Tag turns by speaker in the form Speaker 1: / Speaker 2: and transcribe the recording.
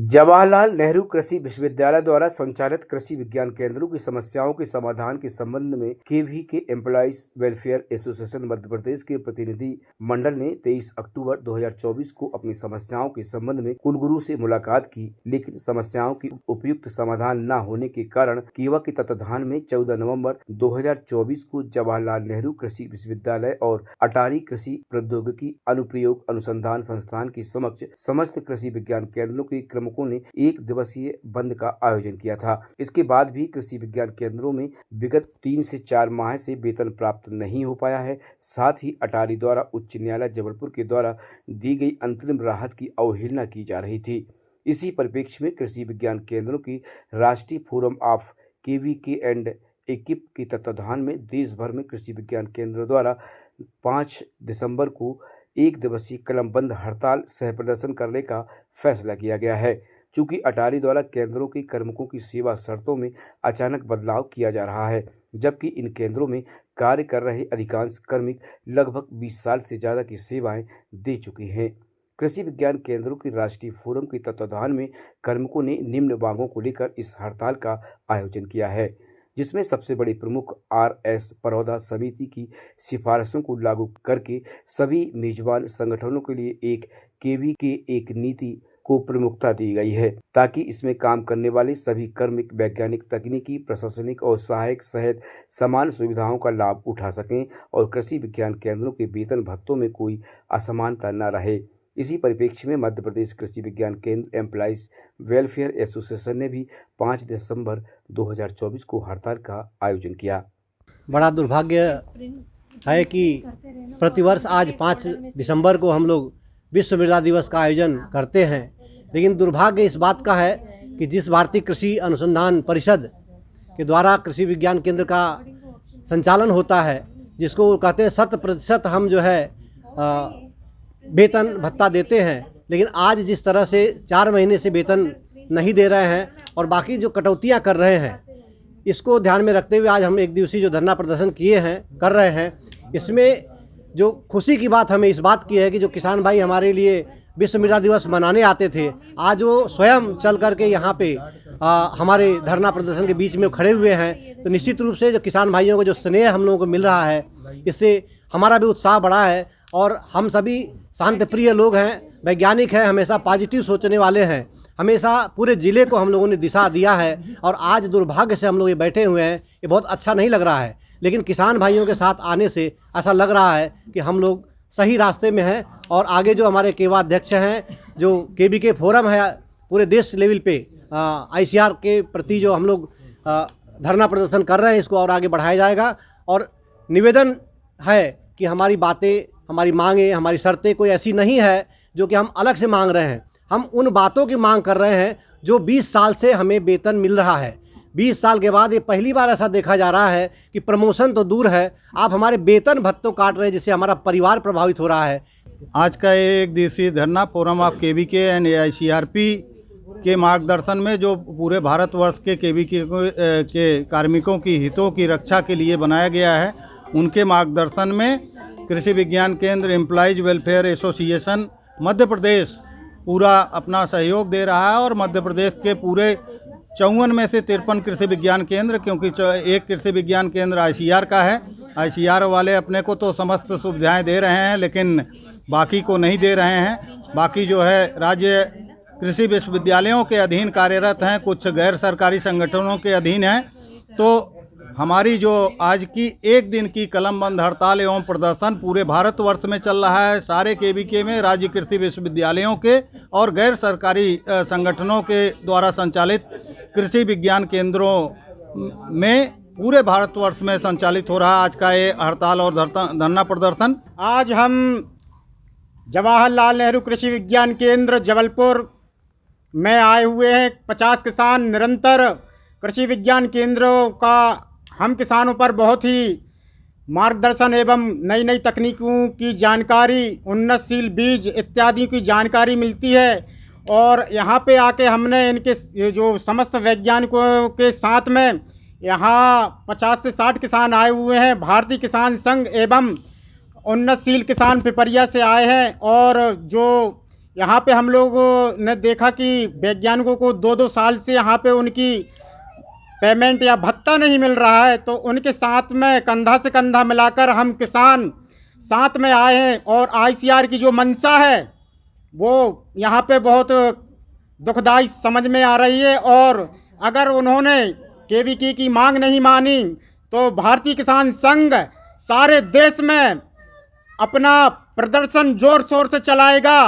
Speaker 1: जवाहरलाल नेहरू कृषि विश्वविद्यालय द्वारा संचालित कृषि विज्ञान केंद्रों की समस्याओं के समाधान के संबंध में KVK employees welfare association Madhya Pradesh के प्रतिनिधि मंडल ने 23 अक्टूबर 2024 को अपनी समस्याओं के संबंध में कुलगुरु से मुलाकात की, लेकिन समस्याओं की उपयुक्त समाधान न होने के कारण केवा के तत्वाधान में 14 नवंबर 2024 को जवाहरलाल नेहरू कृषि विश्वविद्यालय और अटारी कृषि प्रौद्योगिकी अनुप्रयोग अनुसंधान संस्थान के समक्ष समस्त कृषि विज्ञान केंद्रों के प्रमुखों ने एक दिवसीय बंद का आयोजन किया था। इसके बाद भी कृषि विज्ञान केंद्रों में विगत 3 से 4 माह से वेतन प्राप्त नहीं हो पाया है। साथ ही अटारी द्वारा उच्च न्यायालय जबलपुर के द्वारा दी गई अंतरिम राहत की अवहेलना की जा रही थी। इसी परिप्रेक्ष्य में कृषि विज्ञान केंद्रों की राष्ट्रीय फोरम ऑफ केवीके एंड एकिप के तत्वाधान में देश भर में कृषि विज्ञान केंद्रों द्वारा 5 दिसंबर को एक दिवसीय कलमबंद हड़ताल सह प्रदर्शन करने का फैसला किया गया है। चूंकि अटारी द्वारा केंद्रों के कार्मिकों की सेवा शर्तों में अचानक बदलाव किया जा रहा है, जबकि इन केंद्रों में कार्य कर रहे अधिकांश कार्मिक लगभग 20 साल से ज़्यादा की सेवाएं दे चुके हैं। कृषि विज्ञान केंद्रों की राष्ट्रीय फोरम के तत्वाधान में कार्मिकों ने निम्न मांगों को लेकर इस हड़ताल का आयोजन किया है, जिसमें सबसे बड़ी प्रमुख RS परौदा समिति की सिफारिशों को लागू करके सभी मेजबान संगठनों के लिए एक केवीके एक नीति को प्रमुखता दी गई है, ताकि इसमें काम करने वाले सभी कार्मिक वैज्ञानिक, तकनीकी, प्रशासनिक और सहायक सहित समान सुविधाओं का लाभ उठा सकें और कृषि विज्ञान केंद्रों के वेतन भत्तों में कोई असमानता न रहे। इसी परिप्रेक्ष्य में मध्य प्रदेश कृषि विज्ञान केंद्र एम्प्लॉइज वेलफेयर एसोसिएशन ने भी 5 दिसंबर 2024 को हड़ताल का आयोजन किया।
Speaker 2: बड़ा दुर्भाग्य है कि प्रतिवर्ष आज 5 दिसंबर को हम लोग विश्व मृदा दिवस का आयोजन करते हैं, लेकिन दुर्भाग्य इस बात का है कि जिस भारतीय कृषि अनुसंधान परिषद के द्वारा कृषि विज्ञान केंद्र का संचालन होता है, जिसको कहते हैं 100% हम जो है वेतन भत्ता देते हैं, लेकिन आज जिस तरह से 4 महीने से वेतन नहीं दे रहे हैं और बाकी जो कटौतियां कर रहे हैं, इसको ध्यान में रखते हुए आज हम एक दिवसीय जो धरना प्रदर्शन कर रहे हैं। इसमें जो खुशी की बात हमें इस बात की है कि जो किसान भाई हमारे लिए विश्व मृदा दिवस मनाने आते थे, आज वो स्वयं चल करके यहाँ पे हमारे धरना प्रदर्शन के बीच में खड़े हुए हैं। तो निश्चित रूप से जो किसान भाइयों को जो स्नेह हम लोगों को मिल रहा है, इससे हमारा भी उत्साह बढ़ा है और हम सभी शांत प्रिय लोग हैं, वैज्ञानिक हैं, हमेशा पॉजिटिव सोचने वाले हैं। हमेशा पूरे ज़िले को हम लोगों ने दिशा दिया है और आज दुर्भाग्य से हम लोग ये बैठे हुए हैं, ये बहुत अच्छा नहीं लग रहा है। लेकिन किसान भाइयों के साथ आने से ऐसा लग रहा है कि हम लोग सही रास्ते में हैं और आगे जो हमारे केवा अध्यक्ष हैं, जो केवीके फोरम है पूरे देश लेवल पे ICR के प्रति जो हम लोग धरना प्रदर्शन कर रहे हैं, इसको और आगे बढ़ाया जाएगा। और निवेदन है कि हमारी बातें, हमारी मांगें, हमारी शर्तें कोई ऐसी नहीं है जो कि हम अलग से मांग रहे हैं। हम उन बातों की मांग कर रहे हैं जो 20 साल से हमें वेतन मिल रहा है। 20 साल के बाद ये पहली बार ऐसा देखा जा रहा है कि प्रमोशन तो दूर है, आप हमारे वेतन भत्तों काट रहे हैं, जिससे हमारा परिवार प्रभावित हो रहा है।
Speaker 3: आज का एक दिवसीय धरना forum of KVK and AICRP के मार्गदर्शन में जो पूरे भारतवर्ष के केवीके के कार्मिकों की हितों की रक्षा के लिए बनाया गया है, उनके मार्गदर्शन में कृषि विज्ञान केंद्र employees welfare association Madhya Pradesh पूरा अपना सहयोग दे रहा है। और मध्य प्रदेश के पूरे 54 में से 53 कृषि विज्ञान केंद्र, क्योंकि एक कृषि विज्ञान केंद्र ICR का है, ICR वाले अपने को तो समस्त सुविधाएं दे रहे हैं, लेकिन बाकी को नहीं दे रहे हैं। बाकी जो है राज्य कृषि विश्वविद्यालयों के अधीन कार्यरत हैं, कुछ गैर सरकारी संगठनों के अधीन हैं। तो हमारी जो आज की एक दिन की कलमबंद हड़ताल एवं प्रदर्शन पूरे भारतवर्ष में चल रहा है, सारे केवीके में, राज्य कृषि विश्वविद्यालयों के और गैर सरकारी संगठनों के द्वारा संचालित कृषि विज्ञान केंद्रों में पूरे भारतवर्ष में संचालित हो रहा है आज का ये हड़ताल और धरना प्रदर्शन।
Speaker 4: आज हम जवाहरलाल नेहरू कृषि विज्ञान केंद्र जबलपुर में आए हुए हैं। 50 किसान निरंतर कृषि विज्ञान केंद्रों का हम किसानों पर बहुत ही मार्गदर्शन एवं नई नई तकनीकों की जानकारी, उन्नतशील बीज इत्यादि की जानकारी मिलती है। और यहाँ पे आके हमने इनके जो समस्त वैज्ञानिकों के साथ में यहाँ 50 से 60 किसान आए हुए हैं। भारतीय किसान संघ एवं उन्नतशील किसान पिपरिया से आए हैं और जो यहाँ पे हम लोग ने देखा कि वैज्ञानिकों को 2-2 साल से यहाँ पे उनकी पेमेंट या भत्ता नहीं मिल रहा है, तो उनके साथ में कंधा से कंधा मिलाकर हम किसान साथ में आए हैं। और ICR की जो मंशा है वो यहाँ पे बहुत दुखदाई समझ में आ रही है। और अगर उन्होंने KVK की मांग नहीं मानी तो भारतीय किसान संघ सारे देश में अपना प्रदर्शन जोर शोर से चलाएगा।